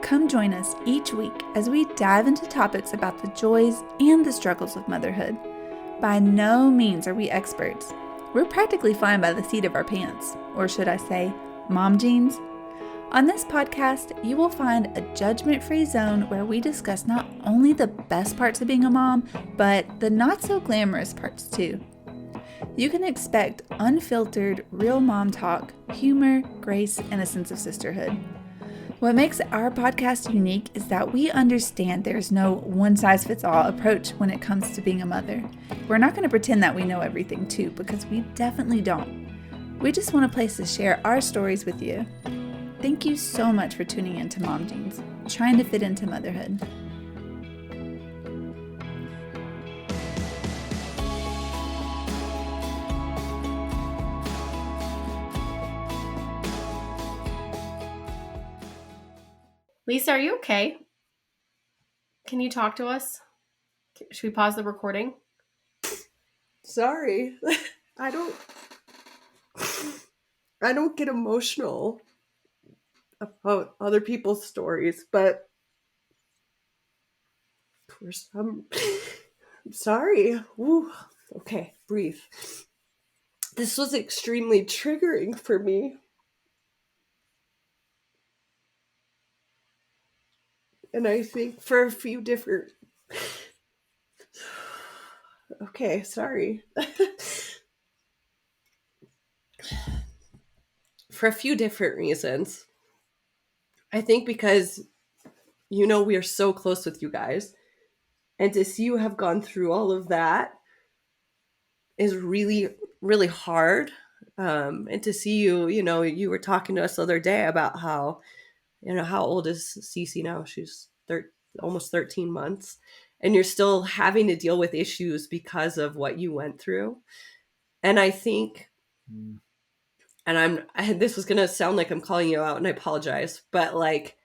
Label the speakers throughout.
Speaker 1: Come join us each week as we dive into topics about the joys and the struggles of motherhood. By no means are we experts. We're practically flying by the seat of our pants, or should I say, mom jeans. On this podcast, you will find a judgment-free zone where we discuss not only the best parts of being a mom, but the not-so-glamorous parts too. You can expect unfiltered, real mom talk, humor, grace, and a sense of sisterhood. What makes our podcast unique is that we understand there's no one-size-fits-all approach when it comes to being a mother. We're not going to pretend that we know everything too, because we definitely don't. We just want a place to share our stories with you. Thank you so much for tuning in to Mom Jeans, trying to fit into motherhood.
Speaker 2: Lisa, are you okay? Can you talk to us? Should we pause the recording?
Speaker 3: Sorry. I don't get emotional about other people's stories, but I'm sorry. Ooh, okay, breathe. This was extremely triggering for me. And I think for a few different... Okay, sorry. For a few different reasons. I think because, we are so close with you guys. And to see you have gone through all of that is really, really hard. And to see you, you were talking to us the other day about how old is Cece now? She's almost 13 months. And you're still having to deal with issues because of what you went through. And I think, and this was going to sound like I'm calling you out, and I apologize, but like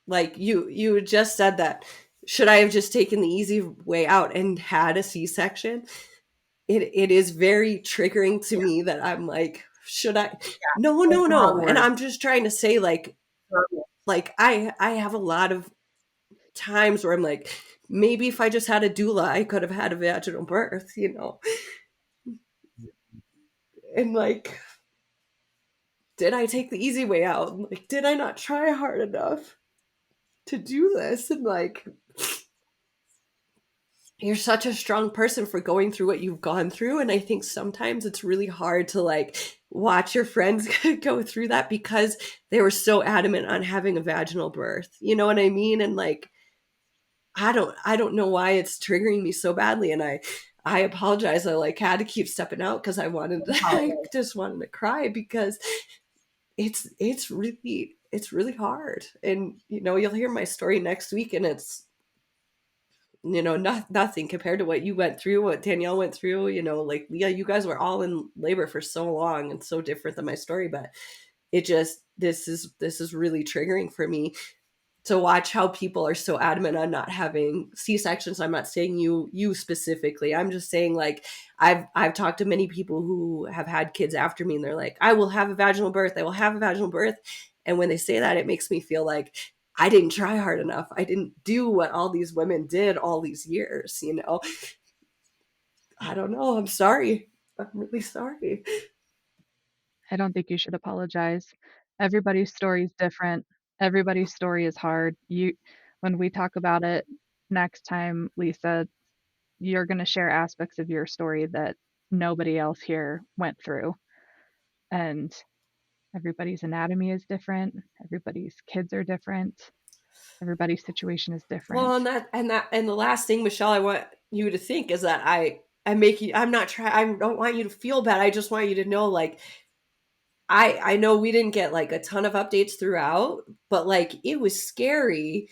Speaker 3: you just said that, should I have just taken the easy way out and had a C-section? It is very triggering to me that I'm like, should I? No. And I'm just trying to say, like I have a lot of times where I'm like, maybe if I just had a doula, I could have had a vaginal birth, And like, did I take the easy way out? Like, did I not try hard enough to do this? And like, you're such a strong person for going through what you've gone through. And I think sometimes it's really hard to like watch your friends go through that because they were so adamant on having a vaginal birth. You know what I mean? And like, I don't know why it's triggering me so badly. And I apologize. I like had to keep stepping out because I just wanted to cry because it's really hard. And, you'll hear my story next week, and it's, nothing compared to what you went through, what Danielle went through, like Leah, you guys were all in labor for so long and so different than my story, but this is really triggering for me to watch how people are so adamant on not having C-sections. I'm not saying you specifically. I'm just saying, like, I've talked to many people who have had kids after me, and they're like, I will have a vaginal birth. I will have a vaginal birth. And when they say that, it makes me feel like I didn't try hard enough. I didn't do what all these women did all these years, I don't know. I'm sorry. I'm really sorry.
Speaker 4: I don't think you should apologize. Everybody's story is different. Everybody's story is hard. When we talk about it next time, Lisa, you're going to share aspects of your story that nobody else here went through. And everybody's anatomy is different. Everybody's kids are different. Everybody's situation is different.
Speaker 3: Well, and the last thing, Michelle, I want you to think is that I don't want you to feel bad. I just want you to know, like, I know we didn't get like a ton of updates throughout, but like it was scary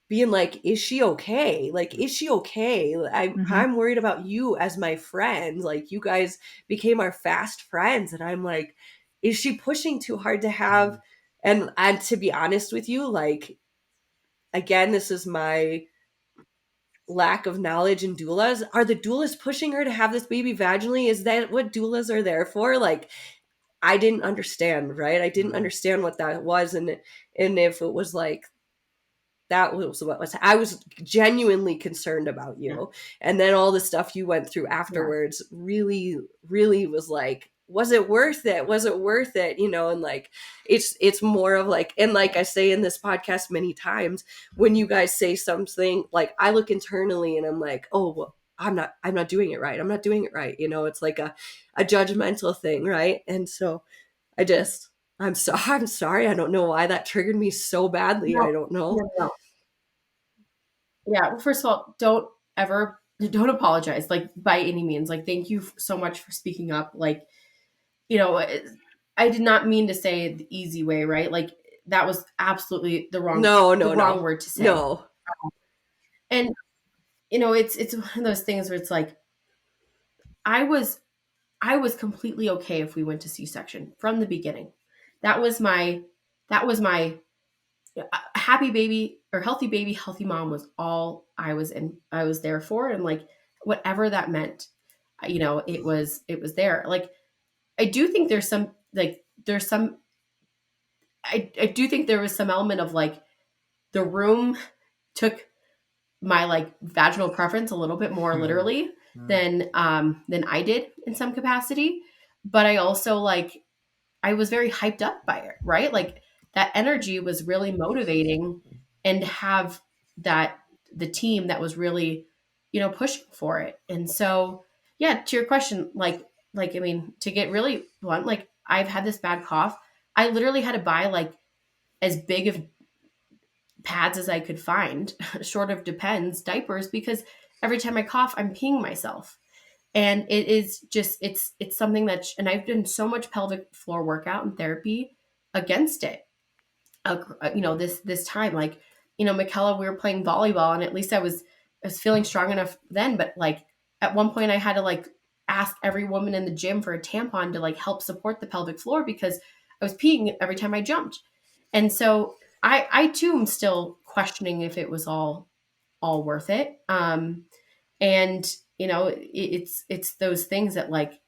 Speaker 3: being like, is she okay? Like, is she okay? I'm worried about you as my friend. Like, you guys became our fast friends. And I'm like, is she pushing too hard to have? And to be honest with you, like, again, this is my lack of knowledge in doulas. Are the doulas pushing her to have this baby vaginally? Is that what doulas are there for? Like, I didn't understand, right? I didn't understand what that was. And if it was like, that was what was, I was genuinely concerned about you.
Speaker 2: Yeah.
Speaker 3: And then all the stuff you went through afterwards really, really was like, was it worth it? Was it worth it? You know, and like, it's more of like, and like I say in this podcast many times, when you guys say something, like I look internally and I'm like, oh, well, I'm not doing it right. I'm not doing it right. You know, it's like a judgmental thing. Right. And so I'm sorry. I don't know why that triggered me so badly.
Speaker 2: No,
Speaker 3: I don't know.
Speaker 2: no. Yeah. Well, first of all, don't apologize, like by any means. Like, thank you so much for speaking up. Like, you know, I did not mean to say the easy way, right? Like, that was absolutely the wrong word to say.
Speaker 3: No.
Speaker 2: And you know, it's one of those things where it's like, I was completely okay if we went to C-section from the beginning. That was my happy baby or healthy baby, healthy mom was all I was there for. And like, whatever that meant, you know, it was there. Like, I do think there's some, I do think there was some element of like, the room took my like vaginal preference a little bit more literally than I did in some capacity. But I also like, I was very hyped up by it, right? Like, that energy was really motivating, and to have the team that was really, you know, pushing for it. And so, yeah, to your question, I mean, to get really blunt, like, I've had this bad cough. I literally had to buy like as big of pads as I could find, short of Depends diapers, because every time I cough, I'm peeing myself. And it is just, it's something that, and I've done so much pelvic floor workout and therapy against it. You know, this time, like, you know, Michaela, we were playing volleyball, and at least I was feeling strong enough then. But like, at one point I had to like ask every woman in the gym for a tampon to like help support the pelvic floor, because I was peeing every time I jumped. And so I too am still questioning if it was all worth it. And you know, it's those things that like,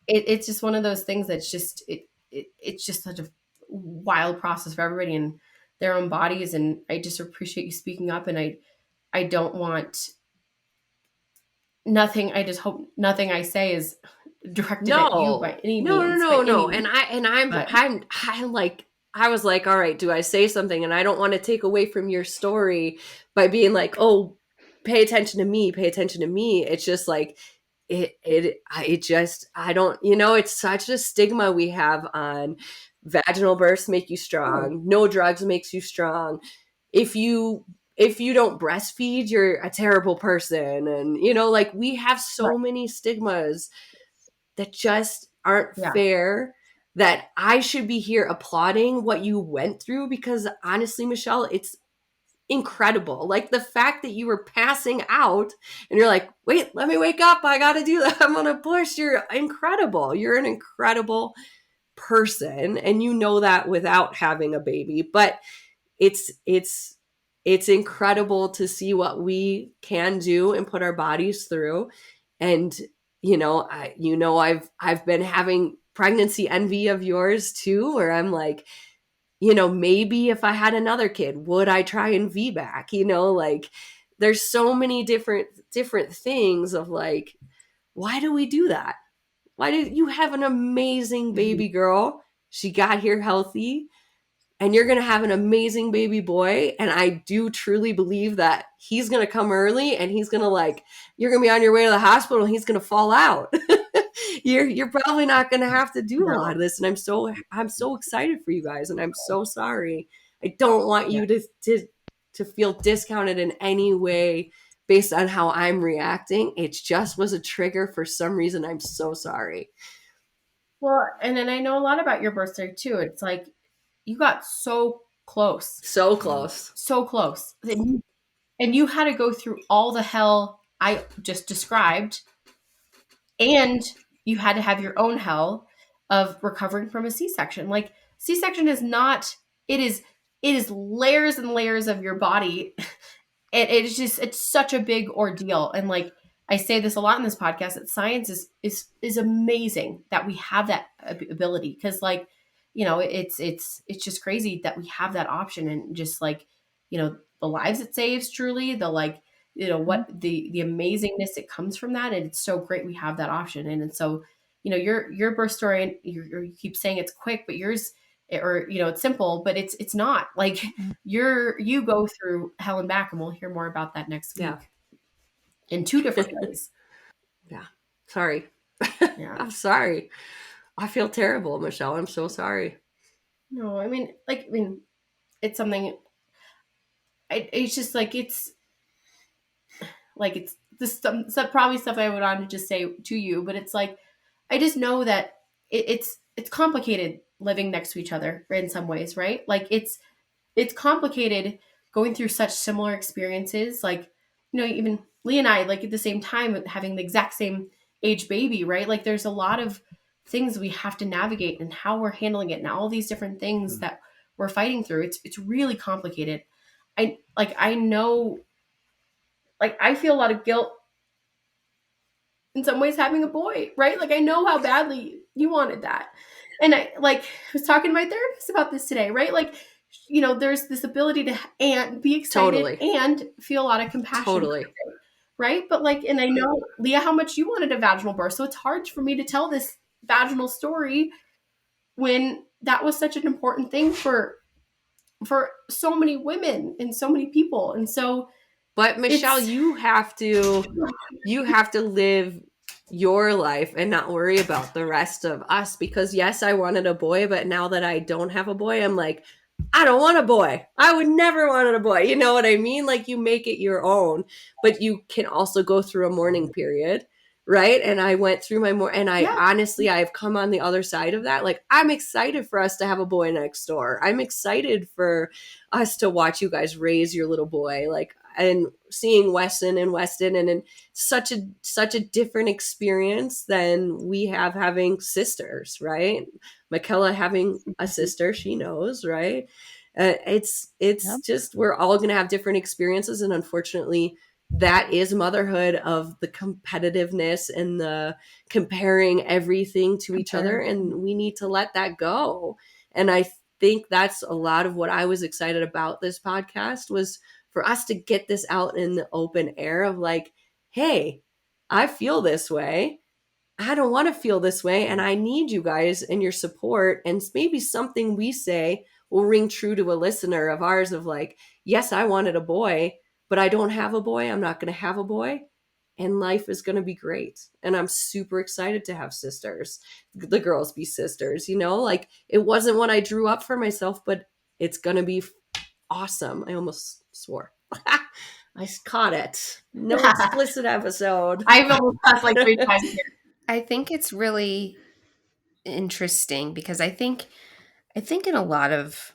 Speaker 2: it's just one of those things that's just, it's just such a wild process for everybody in their own bodies. And I just appreciate you speaking up. And I don't want nothing. I just hope nothing I say is directed at you by any means.
Speaker 3: No. And I'm like, I was like, all right, do I say something? And I don't want to take away from your story by being like, oh, pay attention to me. It's just like, I don't, you know, it's such a stigma we have on vaginal births make you strong. No drugs makes you strong. If you don't breastfeed, you're a terrible person. And, you know, like, we have so many stigmas that just aren't fair, that I should be here applauding what you went through, because honestly, Michelle, it's incredible. Like, the fact that you were passing out and you're like, wait, let me wake up. I got to do that. I'm going to push. You're incredible. You're an incredible person. And you know that without having a baby, but it's incredible to see what we can do and put our bodies through. And, you know, I've been having pregnancy envy of yours too, where I'm like, you know, maybe if I had another kid, would I try and VBAC? You know, like, there's so many different things of like, why do we do that? Why did you have an amazing baby girl? She got here healthy, and you're going to have an amazing baby boy. And I do truly believe that he's going to come early, and he's going to like, you're going to be on your way to the hospital, and he's going to fall out. You're probably not going to have to do a lot of this. And I'm so excited for you guys. And I'm so sorry. I don't want you to feel discounted in any way based on how I'm reacting. It just was a trigger for some reason. I'm so sorry.
Speaker 2: Well, and then I know a lot about your birthday too. It's like, you got so close.
Speaker 3: So close.
Speaker 2: So close. And you had to go through all the hell I just described. And you had to have your own hell of recovering from a C-section. Like, C-section is not, it is layers and layers of your body. It's such a big ordeal. And like, I say this a lot in this podcast, that science is amazing that we have that ability, because like, it's just crazy that we have that option, and just like, the lives it saves, truly, the like, what the amazingness that comes from that, and it's so great we have that option. And so, your birth story, and you keep saying it's quick, but yours, or it's simple, but it's not like, you go through hell and back, and we'll hear more about that next week
Speaker 3: Yeah.
Speaker 2: in two different ways.
Speaker 3: Yeah. Sorry.
Speaker 2: Yeah.
Speaker 3: I'm sorry. I feel terrible, Michelle. I'm so sorry.
Speaker 2: No, I mean, it's something. It's just it's this some probably stuff I would want to just say to you, but it's like, I just know that it's complicated living next to each other in some ways, right? Like it's complicated going through such similar experiences. Like, even Lee and I, like at the same time, having the exact same age baby, right? Like there's a lot of things we have to navigate, and how we're handling it, and all these different things that we're fighting through. It's really complicated. I know, like, I feel a lot of guilt in some ways having a boy, right? Like I know how badly you wanted that. And I was talking to my therapist about this today, right? Like, there's this ability to and be excited
Speaker 3: Totally.
Speaker 2: and feel a lot of compassion,
Speaker 3: Totally.
Speaker 2: right? But like, and I know, Leah, how much you wanted a vaginal birth. So it's hard for me to tell this vaginal story when that was such an important thing for so many women and so many people. And so,
Speaker 3: But Michelle, you have to live your life and not worry about the rest of us, because yes, I wanted a boy, but now that I don't have a boy, I'm like, I don't want a boy. I would never wanted a boy. You know what I mean? Like, you make it your own, but you can also go through a mourning period, right? And I went through my and I honestly, I've come on the other side of that. Like, I'm excited for us to have a boy next door. I'm excited for us to watch you guys raise your little boy. Like, and seeing Weston and Weston, and such a different experience than we have having sisters, right? Michaela having a sister, she knows, right? It's
Speaker 4: Yep.
Speaker 3: just, we're all going to have different experiences, and unfortunately, that is motherhood, of the competitiveness and the comparing everything to each other, and we need to let that go. And I think that's a lot of what I was excited about this podcast, was for us to get this out in the open air of like, hey, I feel this way. I don't want to feel this way. And I need you guys and your support. And maybe something we say will ring true to a listener of ours, of like, yes, I wanted a boy, but I don't have a boy. I'm not going to have a boy. And life is going to be great. And I'm super excited to have sisters, the girls be sisters, like, it wasn't what I drew up for myself, but it's going to be awesome. I almost swore. I caught it. No explicit episode.
Speaker 2: I've almost cussed like 3 times here.
Speaker 5: I think it's really interesting because I think in a lot of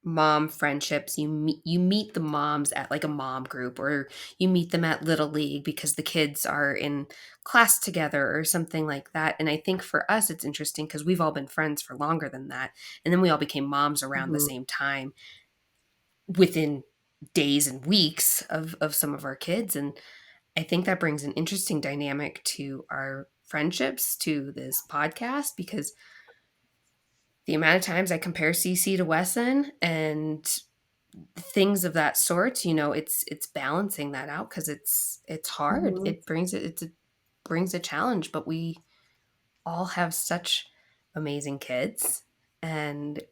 Speaker 5: mom friendships, you meet the moms at like a mom group, or you meet them at Little League because the kids are in class together or something like that. And I think for us, it's interesting because we've all been friends for longer than that. And then we all became moms around the same time, within days and weeks of some of our kids. And I think that brings an interesting dynamic to our friendships, to this podcast, because the amount of times I compare Cece to Wesson and things of that sort, it's balancing that out, because it's hard. It brings brings a challenge, but we all have such amazing kids, and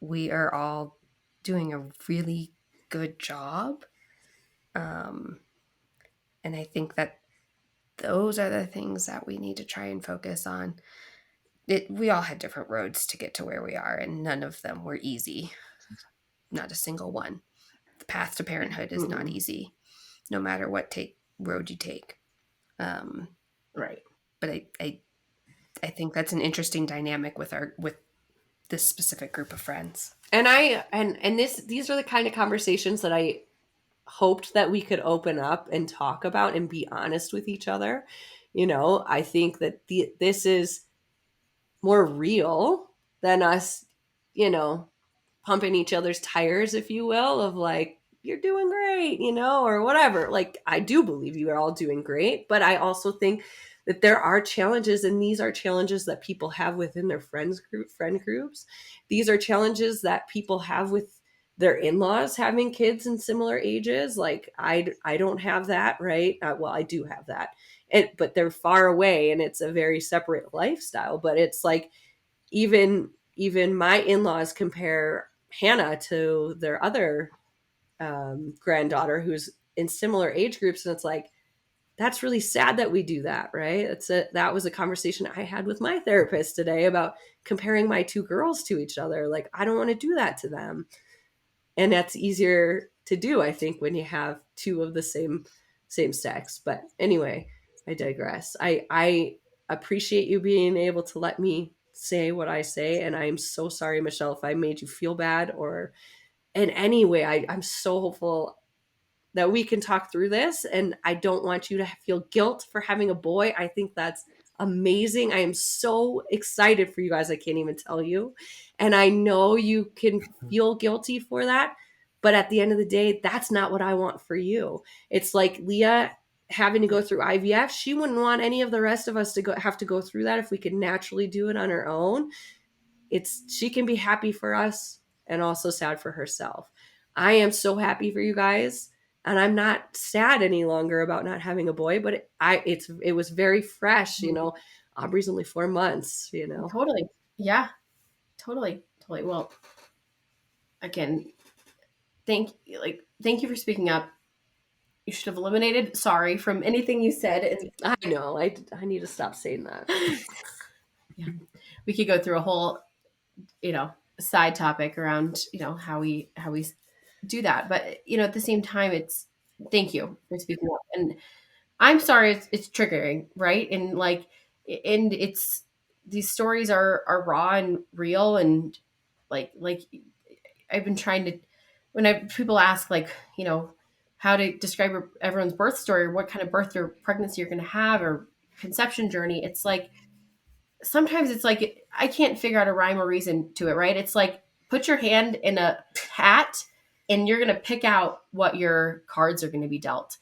Speaker 5: we are all doing a really good job. And I think that those are the things that we need to try and focus on. We all had different roads to get to where we are, and none of them were easy. Not a single one. The path to parenthood is not easy, no matter what road you take.
Speaker 2: Right.
Speaker 5: But I think that's an interesting dynamic with this specific group of friends.
Speaker 3: And these are the kind of conversations that I hoped that we could open up and talk about and be honest with each other. I think that this is more real than us, pumping each other's tires, if you will, of like, you're doing great, or whatever. Like, I do believe you are all doing great, but I also think that there are challenges, and these are challenges that people have within their friend groups. These are challenges that people have with their in-laws having kids in similar ages. Like, I don't have that, right? Well, I do have that, but they're far away, and it's a very separate lifestyle. But it's like, even my in-laws compare Hannah to their other granddaughter who's in similar age groups, and it's like, that's really sad that we do that, right? That was a conversation I had with my therapist today about comparing my two girls to each other. Like, I don't want to do that to them. And that's easier to do, I think, when you have two of the same sex. But anyway, I digress. I appreciate you being able to let me say what I say, and I'm so sorry, Michelle, if I made you feel bad or in any way. I'm so hopeful that we can talk through this, and I don't want you to feel guilt for having a boy. I think that's amazing. I am so excited for you guys. I can't even tell you. And I know you can feel guilty for that, but at the end of the day, that's not what I want for you. It's like Leah having to go through IVF. She wouldn't want any of the rest of us to have to go through that if we could naturally do it on our own. She can be happy for us and also sad for herself. I am so happy for you guys, and I'm not sad any longer about not having a boy, but it was very fresh, Aubrey's only 4 months,
Speaker 2: Totally. Yeah. Totally. Well, again, thank you for speaking up. You should have eliminated sorry from anything you said. And
Speaker 3: I know. I need to stop saying that.
Speaker 2: Yeah. We could go through a whole, side topic around, how we do that. But, at the same time, thank you for speaking up. And I'm sorry it's triggering, right? And it's, these stories are raw and real. And like I've been trying to, when people ask, how to describe everyone's birth story, or what kind of birth or pregnancy you're going to have, or conception journey, it's like, sometimes it's like, I can't figure out a rhyme or reason to it, right? It's like, put your hand in a hat and you're going to pick out what your cards are going to be dealt.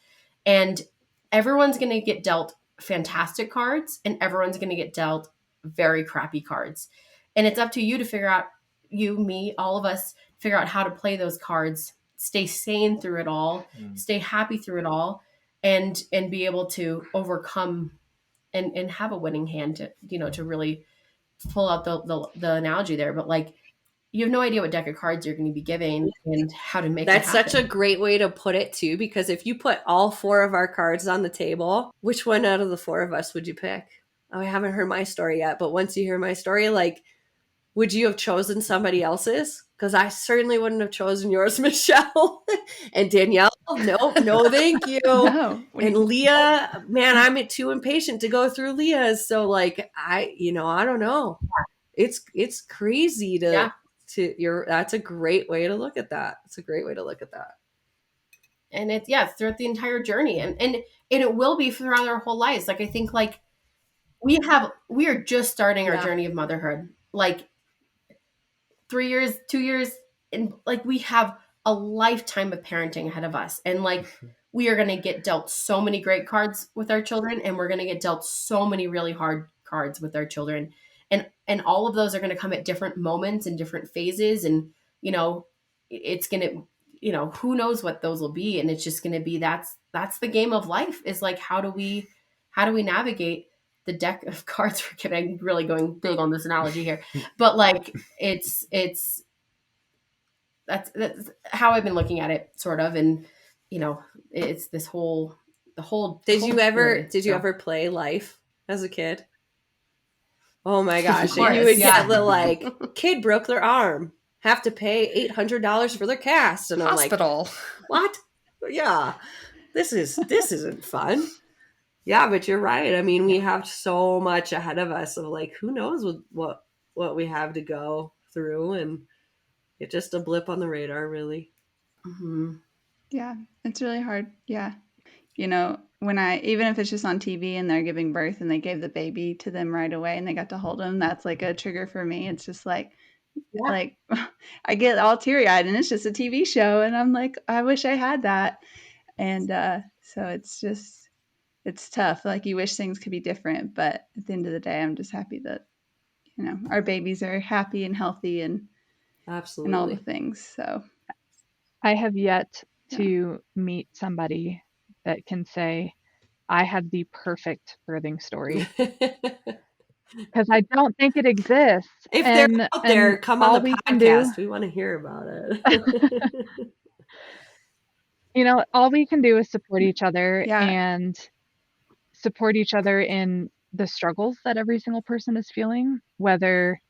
Speaker 2: And everyone's going to get dealt fantastic cards, and everyone's going to get dealt very crappy cards. And it's up to you to figure out, you, me, all of us, figure out how to play those cards, stay sane through it all, stay happy through it all, and be able to overcome and have a winning hand to really pull out the analogy there. But you have no idea what deck of cards you're going to be given and how to make
Speaker 3: that's
Speaker 2: that happen.
Speaker 3: Such a great way to put it too, because if you put all 4 of our cards on the table, which one out of the 4 of us would you pick? Oh, I haven't heard my story yet, but once you hear my story, would you have chosen somebody else's? Because I certainly wouldn't have chosen yours, Michelle. And Danielle, no, thank you.
Speaker 1: No.
Speaker 3: And Leah, man, I'm too impatient to go through Leah's. So I don't know. It's crazy that's a great way to look at that. It's a great way to look at that.
Speaker 2: And it's throughout the entire journey, and it will be throughout our whole lives. I think we are just starting our journey of motherhood. 3 years, 2 years, and we have a lifetime of parenting ahead of us. And we are going to get dealt so many great cards with our children, and we're going to get dealt so many really hard cards with our children. And all of those are going to come at different moments and different phases. And, it's going to, who knows what those will be. And it's just going to be, that's the game of life, is how do we navigate the deck of cards we're given. I'm really going big on this analogy here, but it's that's how I've been looking at it, sort of. And it's the whole
Speaker 3: did you ever play Life as a kid? Oh my gosh.
Speaker 2: Course,
Speaker 3: you would get the kid broke their arm, have to pay $800 for their cast, and
Speaker 5: hospital.
Speaker 3: I'm what? Yeah, this isn't fun. Yeah, but you're right. I mean, we have so much ahead of us of who knows what we have to go through, and it's just a blip on the radar, really.
Speaker 2: Mm-hmm.
Speaker 1: Yeah, it's really hard. Yeah. When even if it's just on TV and they're giving birth and they gave the baby to them right away and they got to hold them, that's a trigger for me. It's just
Speaker 2: Yeah.
Speaker 1: Like, I get all teary-eyed, and it's just a TV show, and I'm like, I wish I had that. And so it's tough. Like, you wish things could be different, but at the end of the day, I'm just happy that our babies are happy and healthy and all the
Speaker 3: Absolutely.
Speaker 1: things. So
Speaker 4: I have yet
Speaker 1: Yeah.
Speaker 4: to meet somebody that can say, I have the perfect birthing story, because I don't think it exists.
Speaker 3: If they're
Speaker 4: And
Speaker 3: out there, come on
Speaker 4: all
Speaker 3: the
Speaker 4: we can do,
Speaker 3: podcast. We want to hear about it.
Speaker 4: all we can do is support each other
Speaker 1: Yeah.
Speaker 4: and support each other in the struggles that every single person is feeling, whether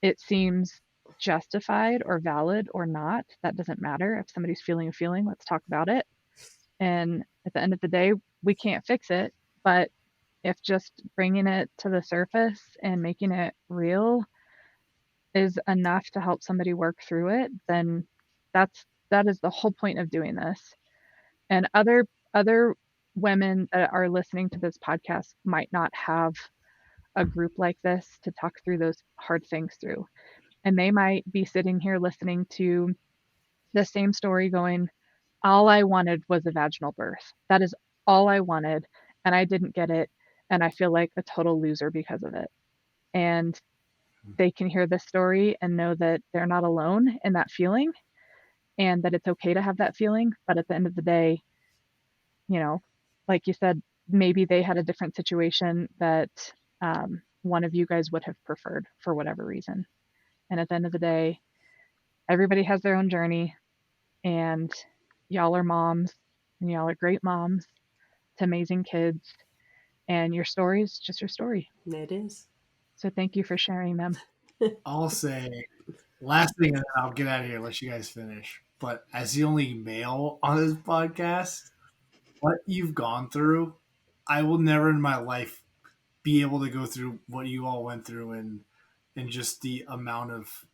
Speaker 4: it seems justified or valid or not. That doesn't matter. If somebody's feeling a feeling, let's talk about it. And at the end of the day, we can't fix it, but if just bringing it to the surface and making it real is enough to help somebody work through it, then that is the whole point of doing this. And other women that are listening to this podcast might not have a group like this to talk through those hard things through. And they might be sitting here listening to the same story going, all I wanted was a vaginal birth. That is all I wanted, and I didn't get it, and I feel like a total loser because of it. And they can hear this story and know that they're not alone in that feeling, and that it's okay to have that feeling. But at the end of the day, like you said, maybe they had a different situation that one of you guys would have preferred for whatever reason. And at the end of the day, everybody has their own journey, and y'all are moms, and y'all are great moms to amazing kids, and your story is just your story.
Speaker 3: It is.
Speaker 4: So thank you for sharing them.
Speaker 6: I'll say last thing, and then I'll get out of here. Let you guys finish. But as the only male on this podcast, what you've gone through, I will never in my life be able to go through what you all went through, and just the amount of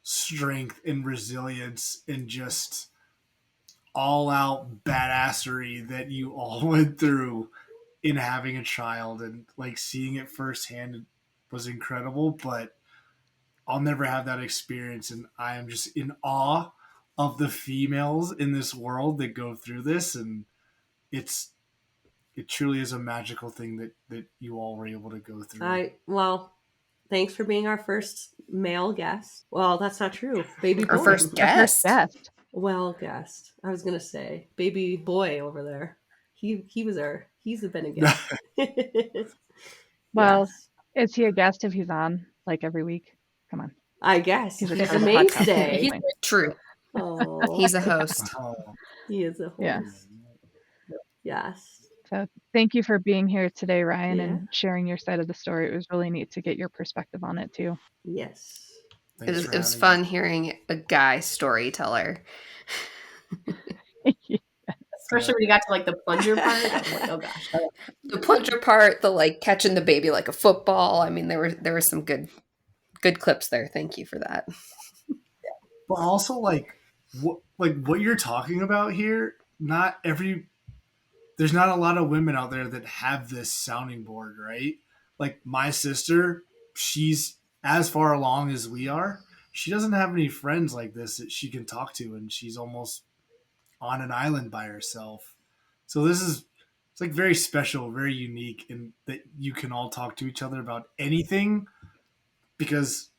Speaker 6: strength and resilience and just all out badassery that you all went through in having a child, and like seeing it firsthand was incredible. But I'll never have that experience, and I am just in awe of the females in this world that go through this, and it truly is a magical thing that you all were able to go through.
Speaker 3: Well, thanks for being our first male guest. Well, that's not true. Baby boy.
Speaker 5: Our first guest.
Speaker 4: Guest.
Speaker 3: Well, guest. I was gonna say baby boy over there. He's been a guest.
Speaker 4: Well,
Speaker 3: Yes.
Speaker 4: is he a guest if he's on like every week? Come on.
Speaker 3: I guess
Speaker 4: He's a
Speaker 3: he's
Speaker 4: part
Speaker 3: a
Speaker 4: of the podcast.
Speaker 3: mainstay.
Speaker 4: He's fine.
Speaker 5: True.
Speaker 3: Oh,
Speaker 5: He's a host.
Speaker 6: Oh,
Speaker 3: he is a
Speaker 4: Yeah.
Speaker 3: host. Yes.
Speaker 4: So thank you for being here today, Ryan,
Speaker 3: Yeah.
Speaker 4: and sharing your side of the story. It was really neat to get your perspective on it too.
Speaker 3: Yes.
Speaker 5: It
Speaker 6: thanks for
Speaker 5: was
Speaker 6: having
Speaker 5: fun
Speaker 6: me.
Speaker 5: hearing a guy storyteller.
Speaker 2: Especially when you got to like the plunger part. I was like, oh gosh.
Speaker 5: The plunger part, the like catching the baby like a football. I mean, there were some good clips there. Thank you for that.
Speaker 6: But also like what you're talking about here, there's not a lot of women out there that have this sounding board, right? Like my sister, she's as far along as we are. She doesn't have any friends like this that she can talk to, and she's almost on an island by herself. So it's like very special, very unique, and that you can all talk to each other about anything, because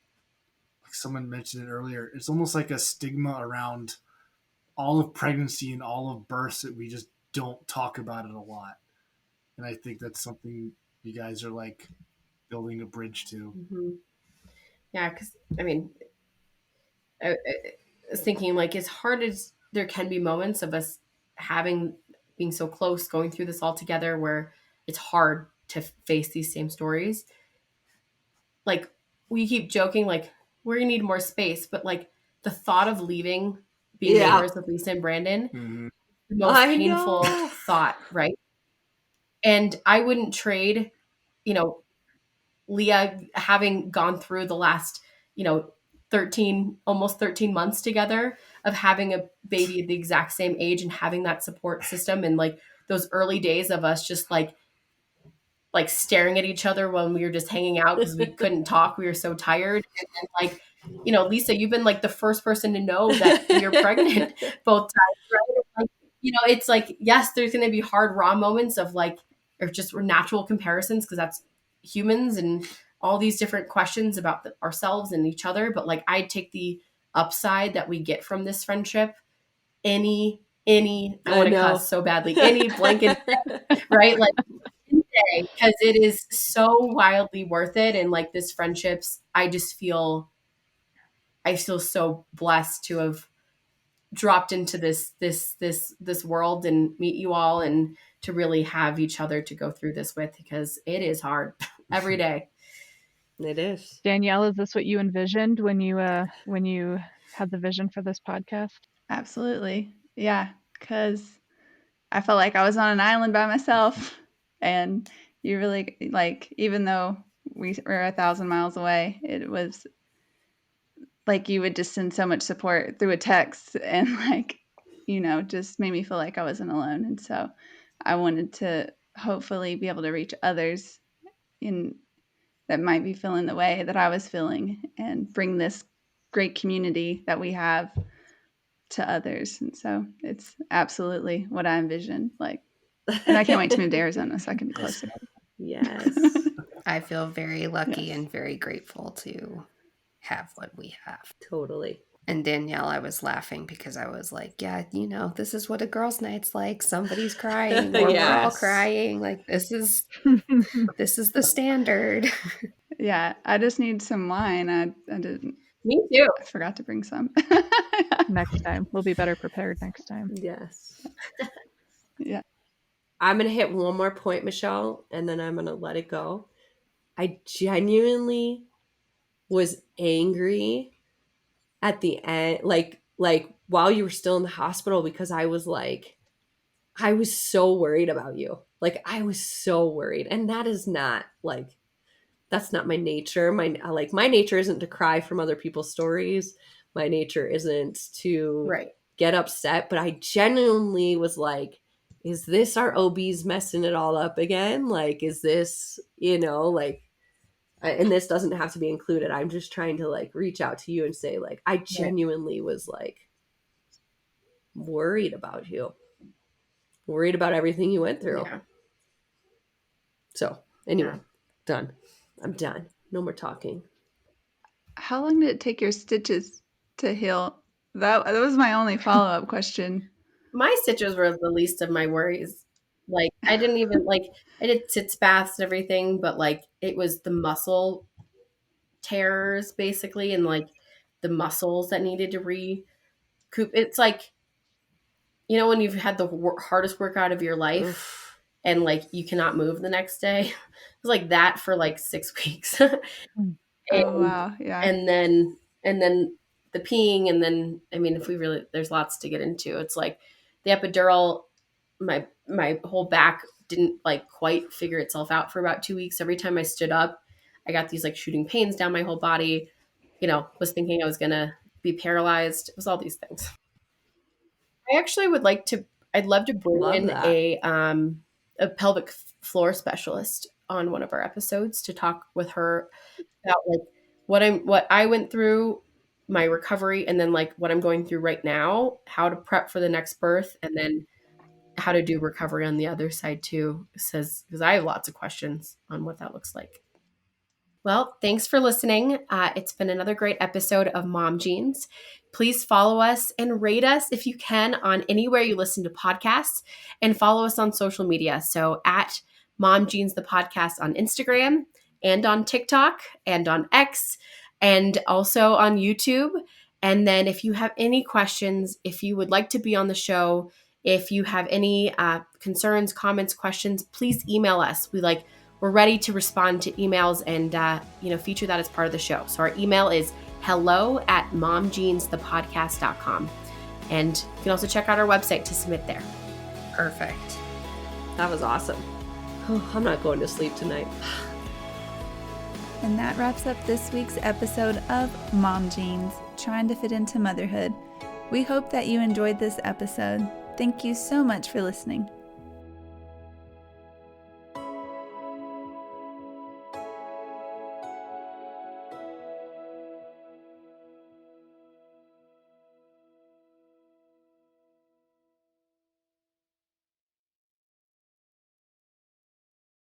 Speaker 6: like someone mentioned it earlier, it's almost like a stigma around all of pregnancy and all of births that we just don't talk about it a lot. And I think that's something you guys are like building a bridge to.
Speaker 2: Mm-hmm. Yeah, because I mean, I was thinking like as hard as there can be moments of us being so close, going through this all together, where it's hard to face these same stories. Like we keep joking, like we're gonna need more space, but like the thought of leaving, being neighbors with Lisa and Brandon,
Speaker 6: Mm-hmm.
Speaker 2: the most
Speaker 3: I
Speaker 2: painful
Speaker 3: know.
Speaker 2: thought, right? And I wouldn't trade, Leah having gone through the last, almost 13 months together of having a baby at the exact same age and having that support system, and like those early days of us just like staring at each other when we were just hanging out because we couldn't talk. We were so tired. And then like Lisa, you've been like the first person to know that you're pregnant both times, right? Like, it's like, yes, there's going to be hard, raw moments of like, or just natural comparisons, because that's humans and all these different questions about ourselves and each other. But like, I take the upside that we get from this friendship. I want to cuss so badly, any blanket, right? Like, because it is so wildly worth it. And like this friendships, I feel so blessed to have dropped into this world and meet you all, and to really have each other to go through this with, because it is hard every day.
Speaker 3: It is.
Speaker 4: Danielle, is this what you envisioned when you had the vision for this podcast?
Speaker 1: Absolutely. Yeah, because I felt like I was on an island by myself, and you really, like, even though we were 1,000 miles away, it was like you would just send so much support through a text, and like, just made me feel like I wasn't alone. And so I wanted to hopefully be able to reach others that might be feeling the way that I was feeling, and bring this great community that we have to others. And so it's absolutely what I envisioned. Like, and I can't wait to move to Arizona so I can be closer.
Speaker 3: Yes.
Speaker 5: I feel very lucky
Speaker 1: Yes.
Speaker 5: and very grateful to have what we have.
Speaker 3: Totally.
Speaker 5: And Danielle, I was laughing because I was like, yeah, this is what a girls' night's like. Somebody's crying, or we're all
Speaker 3: Yes.
Speaker 5: crying. Like, this is the standard.
Speaker 1: Yeah, I just need some wine. I didn't.
Speaker 2: Me too.
Speaker 1: I forgot to bring some.
Speaker 4: Next time. We'll be better prepared next time.
Speaker 3: Yes.
Speaker 1: Yeah.
Speaker 3: I'm going to hit one more point, Michelle, and then I'm going to let it go. I genuinely was angry at the end, like while you were still in the hospital, because I was so worried about you. Like, I was so worried. And that is not that's not my nature. My nature isn't to cry from other people's stories. My nature isn't to get upset, but I genuinely was like, is this our OBs messing it all up again? Like, is this, and this doesn't have to be included. I'm just trying to like reach out to you and say, like, I genuinely was like worried about you, worried about everything you went through.
Speaker 2: Yeah.
Speaker 3: So anyway, done. I'm done. No more talking.
Speaker 1: How long did it take your stitches to heal? That was my only follow-up question.
Speaker 2: My stitches were the least of my worries. Like, I didn't even I did sitz baths and everything, but like, it was the muscle tears basically, and like the muscles that needed to recoup. It's like, when you've had the hardest workout of your life and like you cannot move the next day. It was like that for like 6 weeks.
Speaker 1: Oh wow, yeah.
Speaker 2: And then the peeing, and then if we really, there's lots to get into. It's like the epidural, my whole back didn't like quite figure itself out for about 2 weeks. Every time I stood up, I got these like shooting pains down my whole body. Was thinking I was gonna be paralyzed. It was all these things. I actually I'd love to bring in a pelvic floor specialist on one of our episodes to talk with her about like what I went through, my recovery, and then like what I'm going through right now, how to prep for the next birth, and then how to do recovery on the other side too, because I have lots of questions on what that looks like. Well, thanks for listening. It's been another great episode of Mom Jeans. Please follow us and rate us if you can on anywhere you listen to podcasts, and follow us on social media. So at Mom Jeans the podcast on Instagram, and on TikTok, and on X, and also on YouTube. And then if you have any questions, if you would like to be on the show, if you have any concerns, comments, questions, please email us. We're ready to respond to emails and feature that as part of the show. So our email is hello@momjeansthepodcast.com. And you can also check out our website to submit there.
Speaker 5: Perfect.
Speaker 3: That was awesome. Oh, I'm not going to sleep tonight.
Speaker 1: And that wraps up this week's episode of Mom Jeans, trying to fit into motherhood. We hope that you enjoyed this episode. Thank you so much for listening.